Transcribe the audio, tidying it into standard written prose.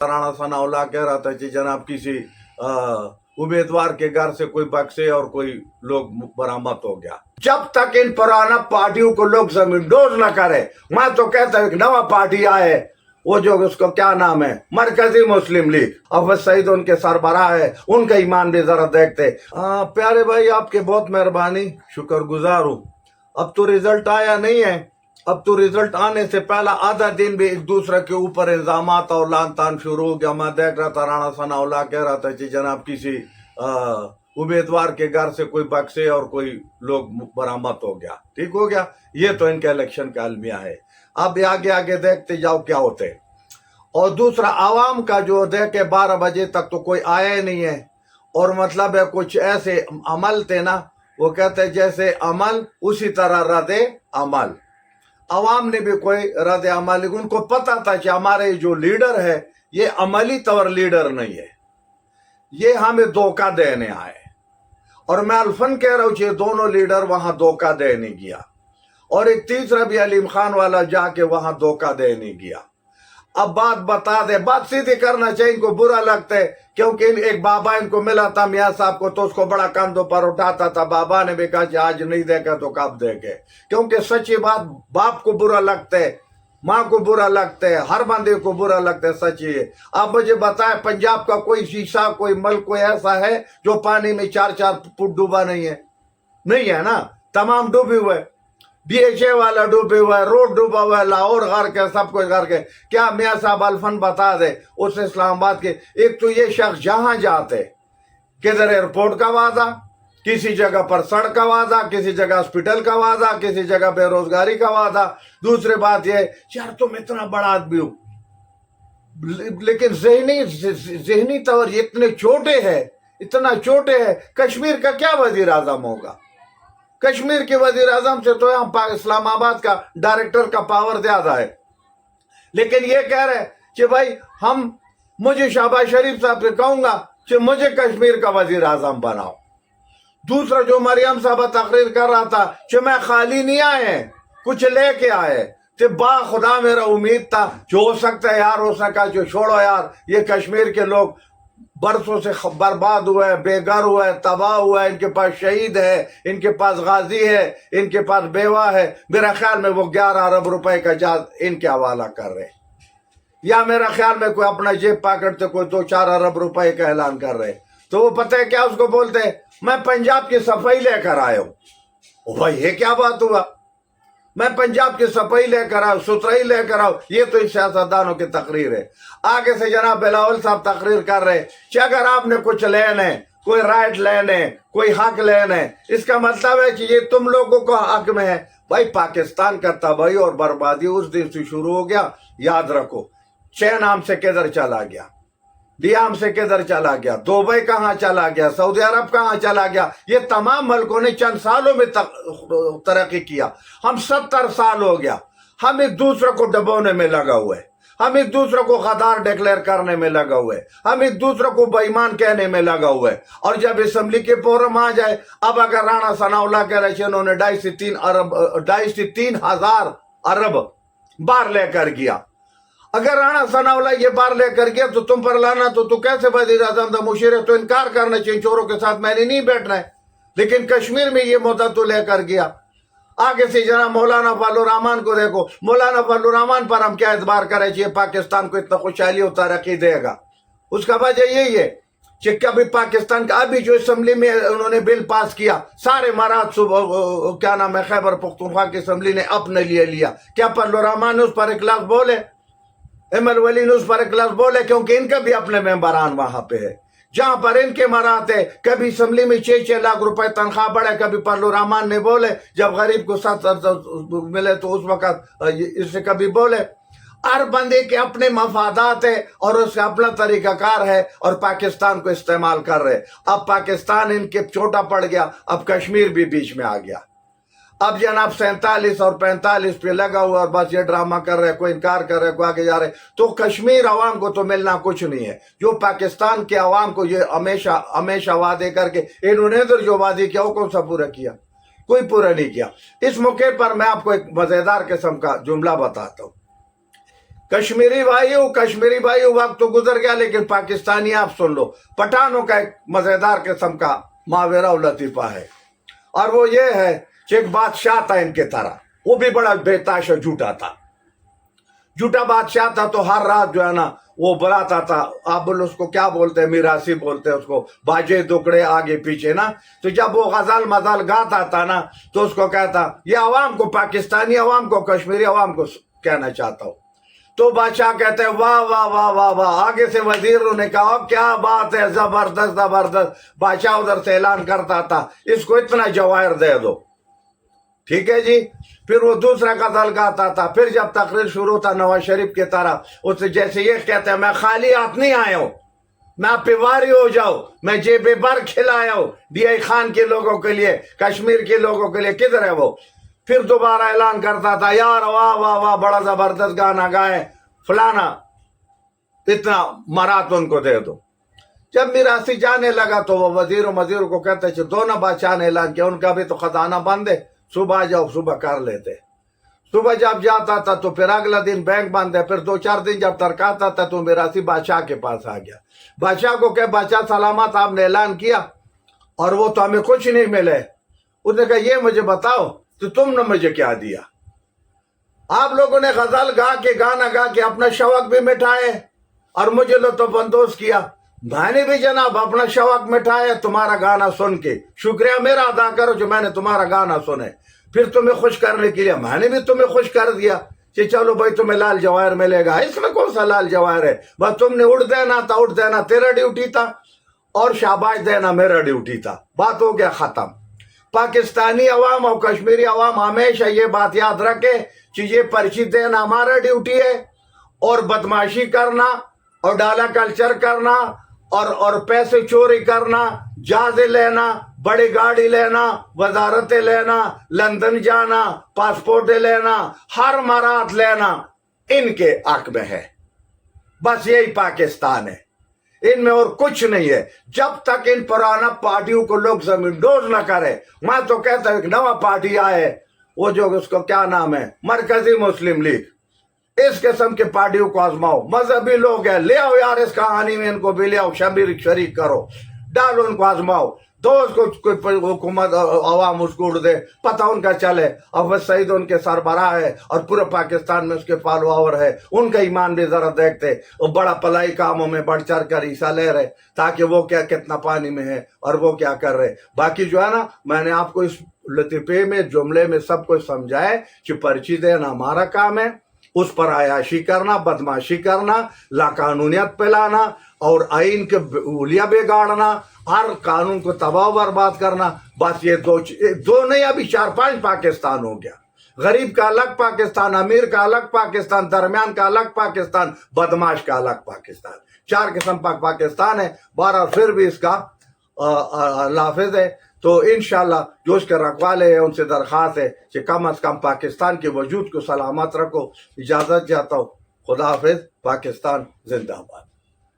राणा सनाउल्लाह कह रहा था कि जनाब किसी उम्मीदवार के घर से कोई बक्से और कोई लोग बरामद हो गया। जब तक इन पुराना पार्टियों को लोग जमींदोज न करे, मैं तो कहता हूँ एक नवा पार्टी आए, वो जो उसको क्या नाम है, मरकजी मुस्लिम लीग, अफज सईद उनके सरबराह है, उनका ईमान भी जरा देखते। प्यारे भाई आपके बहुत मेहरबानी, शुक्रगुजार हूँ। अब तो रिजल्ट आया नहीं है, अब तो रिजल्ट आने से पहला आधा दिन भी एक दूसरे के ऊपर इल्जामात और लान तान शुरू हो गया। मैं देख रहा था राणा सनाउल्लाह कह रहा था कि जनाब किसी उम्मीदवार के घर से कोई बक्से और कोई लोग बरामद हो गया। ठीक हो गया, ये तो इनके इलेक्शन का अलमिया है। अब आगे आगे देखते जाओ क्या होते। और दूसरा, आवाम का जो देखे 12 बजे तक तो कोई आया ही नहीं है, और मतलब है कुछ ऐसे अमल थे ना, वो कहते जैसे अमल उसी तरह रद्द अमल। अवाम ने भी कोई रद्द अमल, उनको पता था कि हमारे जो लीडर है ये अमली तौर लीडर नहीं है, ये हमें धोखा देने आए। और मैं अल्फन कह रहा हूँ कि दोनों लीडर वहां धोखा देने गया, और एक तीसरा भी अलीम खान वाला जाके वहां धोखा देने गया। अब बात बता दे, बात सीधी करना चाहिए, इनको बुरा लगता है क्योंकि एक बाबा इनको मिला था मियाँ साहब को, तो उसको बड़ा कंधों पर उठाता था। बाबा ने भी कहा कि आज नहीं देखा तो कब देखे, क्योंकि सच्ची बात बाप को बुरा लगता है, माँ को बुरा लगता है, हर बंदे को बुरा लगता है, सच्ची है। आप मुझे बताए पंजाब का कोई शीशा, कोई मल्क कोई ऐसा है जो पानी में 4-4 फुट डूबा नहीं है? नहीं है ना, तमाम डूबे हुए। BHA वाला डूबे हुआ है, रोड डूबा हुआ है, लाहौर घर के, सब कुछ घर के। क्या मियाँ साहब अल्फन बता दे उस इस्लामाबाद के, एक तो ये शख्स जहां जाते, किधर एयरपोर्ट का वादा, किसी जगह पर सड़क का वादा, किसी जगह हॉस्पिटल का वादा, किसी जगह बेरोजगारी का वादा। दूसरी बात ये, यार तुम इतना बड़ा आदमी हो, लेकिन जहनी तौर इतने छोटे हैं, इतना छोटे हैं। कश्मीर का क्या वजीर आजम होगा? कश्मीर के वजीर आजम से तो यहाँ इस्लामाबाद का डायरेक्टर का पावर ज्यादा है। लेकिन ये कह रहे कि भाई मुझे शहबाज शरीफ साहब से कहूंगा कि मुझे कश्मीर का वजीर आजम बनाओ। दूसरा जो मरियम साहब तकरीर कर रहा था कि मैं खाली नहीं आए, कुछ लेके आए, तो खुदा मेरा उम्मीद था जो हो सकता है यार हो सका, जो छोड़ो यार, ये कश्मीर के लोग बरसों से बर्बाद हुआ है, बेघर हुआ है, तबाह हुआ है, इनके पास शहीद है, इनके पास गाजी है, इनके पास बेवा है। मेरा ख्याल में वो 11 अरब रुपए का जहाज इनके हवाला कर रहे, या मेरा ख्याल में कोई अपना जेब पॉकेट से कोई 2-4 अरब रुपए का ऐलान कर रहे। तो वो पता है क्या उसको बोलते हैं, मैं पंजाब की सफाई लेकर आया हूं। भाई ये क्या बात हुआ, मैं पंजाब की सफाई लेकर आऊं, सुथराई लेकर आऊं? ये तो इस सियासतदानों की तकरीर है। आगे से जनाब बिलावल साहब तकरीर कर रहे कि अगर आपने कुछ लेने, कोई राइट लेने, कोई हक लेने, इसका मतलब है कि ये तुम लोगों को हक में है। भाई पाकिस्तान का तबाही और बर्बादी उस दिन से शुरू हो गया, याद रखो। चैन हमसे किधर चला गया, दियाम से किधर चला गया, दुबई कहाँ चला गया, सऊदी अरब कहाँ चला गया। ये तमाम मुल्कों ने चंद सालों में तरक्की किया। हम 70 साल हो गया, हम एक दूसरे को दबाने में लगा हुए, हम एक दूसरे को गद्दार डिक्लेयर करने में लगा हुए, हम एक दूसरे को बेईमान कहने में लगा हुए। और जब असेंबली के फोरम आ जाए, अब अगर राणा सनाउल्लाह कह रहे उन्होंने 2.5 से 3 हजार अरब बार लेकर गया, अगर राणा सनाउल्लाह ये बार लेकर गया तो तुम पर लाना, तो तू कैसे वजीर आजम था? मुशीर तो इनकार करना चाहिए, चोरों के साथ मैंने नहीं बैठना है। लेकिन कश्मीर में ये मुद्दा तो लेकर गया। आगे से जना मौलाना फजलुर रहमान को देखो, मौलाना फजलुर रहमान पर हम क्या एतबार करें चाहिए, पाकिस्तान को इतना खुशहाली और तरक्की देगा? उसका वजह यही है कि कभी पाकिस्तान का, अभी जो असेंबली में उन्होंने बिल पास किया, सारे मराद क्या नाम है, खैबर पख्तूनख्वा की असेंबली ने अपने लिए लिया। क्या फजलुर रहमान ने उस पर एक लफ्ज बोले? एमएल वली ने उस पर एक लफ्ज बोले? क्योंकि इनका भी अपने मेंबरान वहां पे है, जहां पर इनके मराते। कभी असेंबली में 6-6 लाख रुपए तनख्वाह बढ़े। कभी फजलुर रहमान ने बोले जब गरीब को 7 मिले तो उस वक्त इससे कभी बोले। हर बंदे के अपने मफादात है और उसका अपना तरीकाकार है, और पाकिस्तान को इस्तेमाल कर रहे। अब पाकिस्तान इनके छोटा पड़ गया, अब कश्मीर भी बीच में आ गया। अब जनाब 47 और 45 पे लगा हुआ और बस ये ड्रामा कर रहे, कोई इनकार कर रहे, कोई आगे जा रहे। तो कश्मीर अवाम को तो मिलना कुछ नहीं है। जो पाकिस्तान के अवाम को ये हमेशा वादे करके, इन्होंने तो जो वादे किया वो कौन सा पूरा किया? कोई पूरा नहीं किया। इस मौके पर मैं आपको एक मजेदार किस्म का जुमला बताता हूँ। کشمیری بھائی وقت تو گزر گیا، لیکن پاکستانی آپ سن لو، پٹھانوں کا ایک مزیدار قسم کا ماورا و لطیفہ ہے، اور وہ یہ ہے کہ ایک بادشاہ تھا ان کے طرح، وہ بھی بڑا بے تاش اور جھوٹا بادشاہ تھا، تو ہر رات جو ہے نا وہ بلاتا تھا، آپ بولو اس کو کیا بولتے ہیں، میراثی بولتے ہیں اس کو، باجے دکڑے آگے پیچھے نا، تو جب وہ غزل مزل گاتا تھا نا تو اس کو کہتا، یہ عوام کو، پاکستانی عوام کو، کشمیری عوام کو کہنا چاہتا ہوں، تو بادشاہ کہتے ہیں واہ واہ واہ واہ واہ، آگے سے وزیروں نے کہا کیا بات ہے، زبردست زبردست، بادشاہ ادھر سے اعلان کرتا تھا اس کو اتنا جواہر دے دو، ٹھیک ہے جی۔ پھر وہ دوسرا غزل گاتا تھا، پھر جب تقریر شروع تھا نواز شریف کی طرح، اس سے جیسے یہ کہتے ہیں میں خالی ہاتھ نہیں آیا ہوں، میں آپ پہ واری ہو جاؤ، میں جیب بر کھلایا ہوں ڈی آئی خان کے لوگوں کے لیے، کشمیر کے لوگوں کے لیے، کدھر ہے وہ؟ پھر دوبارہ اعلان کرتا تھا یار واہ واہ واہ، بڑا زبردست گانا گائے فلانا، اتنا مرات ان کو دے دو۔ جب میراثی جانے لگا تو وہ وزیروں کو کہتے کہ دونوں بادشاہ نے اعلان کیا، ان کا بھی تو خزانہ بند ہے، صبح جاؤ، صبح کر لیتے۔ صبح جب جاتا تھا تو پھر اگلا دن بینک بند ہے، پھر 2-4 دن جب ترکاتا تھا تو میراثی بادشاہ کے پاس آ گیا، بادشاہ کو کہ بادشاہ سلامت، آپ نے اعلان کیا اور وہ تو ہمیں کچھ نہیں ملے۔ اس نے کہا یہ مجھے بتاؤ تو تم نے مجھے کیا دیا؟ آپ لوگوں نے غزل گا کے، گانا گا کے اپنا شوق بھی مٹھائے اور مجھے لطف اندوز کیا، میں نے بھی جناب اپنا شوق مٹھایا تمہارا گانا سن کے، شکریہ میرا ادا کرو جو میں نے تمہارا گانا سنے، پھر تمہیں خوش کرنے کے لیے میں نے بھی تمہیں خوش کر دیا کہ چلو بھائی تمہیں لال جواہر ملے گا۔ اس میں کون سا لال جواہر ہے، بس تم نے اڑ دینا تھا، اڑ دینا تیرا ڈیوٹی تھا اور شاباش دینا میرا ڈیوٹی تھا، بات ہو گیا ختم۔ پاکستانی عوام اور کشمیری عوام ہمیشہ یہ بات یاد رکھے کہ یہ پرچی دینا ہمارا ڈیوٹی ہے، اور بدماشی کرنا اور ڈالا کلچر کرنا اور پیسے چوری کرنا، جہازیں لینا، بڑی گاڑی لینا، وزارتیں لینا، لندن جانا، پاسپورٹیں لینا، ہر مراد لینا ان کے حق میں ہے، بس یہی پاکستان ہے، ان میں اور کچھ نہیں ہے۔ جب تک ان پرانا پارٹیوں کو لوگ زمین ڈوز نہ کرے، میں تو کہتا ہوں ایک نوا پارٹی آئے، وہ جو اس کو کیا نام ہے، مرکزی مسلم لیگ، اس قسم کے پارٹیوں کو آزماؤ، مذہبی لوگ ہیں، لے آؤ یار اس کہانی میں ان کو بھی لے آؤ، شریک کرو، ڈالو ان کو، آزماؤ، دو اس کو کوئی حکومت، عوام اس کو اڑ دے، پتہ ان کا چلے۔ افضل سعید ان کے سربراہ ہے اور پورے پاکستان میں اس کے فالوور ہے، ان کا ایمان بھی ذرا دیکھتے، وہ بڑا پلائی کاموں میں بڑھ چڑھ کر حصہ لے رہے تاکہ وہ کیا کتنا پانی میں ہے اور وہ کیا کر رہے۔ باقی جو ہے نا، میں نے آپ کو اس لطیفے میں، جملے میں سب کچھ سمجھائے کہ پرچی دینا ہمارا کام ہے، اس پر عیاشی کرنا، بدماشی کرنا، لاقانونیت پھیلانا اور آئین کے اولیا بگاڑنا، ہر قانون کو تباہ و برباد کرنا، بس یہ دو نہیں، ابھی 4-5 پاکستان ہو گیا، غریب کا الگ پاکستان، امیر کا الگ پاکستان، درمیان کا الگ پاکستان، بدماش کا الگ پاکستان، 4 قسم پاکستان ہے۔ بہرحال پھر بھی اس کا اللہ حافظ ہے، تو انشاءاللہ جو اس کے رکھوالے ہیں ان سے درخواست ہے کہ کم از کم پاکستان کے وجود کو سلامت رکھو۔ اجازت چاہتا ہوں، خدا حافظ، پاکستان زندہ باد۔